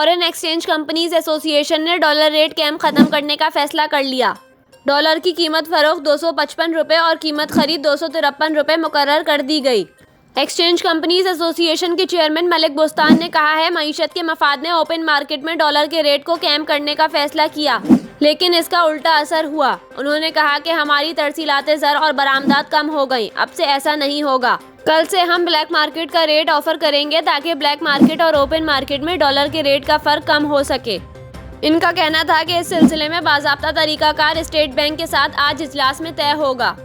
Foreign exchange companies association ने dollar rate cap खत्म करने का फैसला कर लिया। डॉलर की कीमत फरोख्त 255 रुपये और कीमत खरीद 253 रुपये मुकर्रर कर दी गई। एक्सचेंज कंपनीज एसोसिएशन के चेयरमैन मलिक बोस्तान ने कहा है, मईशत के मफाद ने ओपन मार्केट में डॉलर के रेट को कैप करने का फैसला किया, लेकिन इसका उल्टा असर हुआ। उन्होंने कहा कि हमारी तरसीलाते ज़र और बरामदात कम हो गई, अब से ऐसा नहीं होगा। कल से हम ब्लैक मार्केट का रेट ऑफर करेंगे ताकि ब्लैक मार्केट और ओपन मार्केट में डॉलर के रेट का फ़र्क कम हो सके। इनका कहना था कि इस सिलसिले में बाज़ाब्ता तरीक़ाकार स्टेट बैंक के साथ आज इजलास में तय होगा।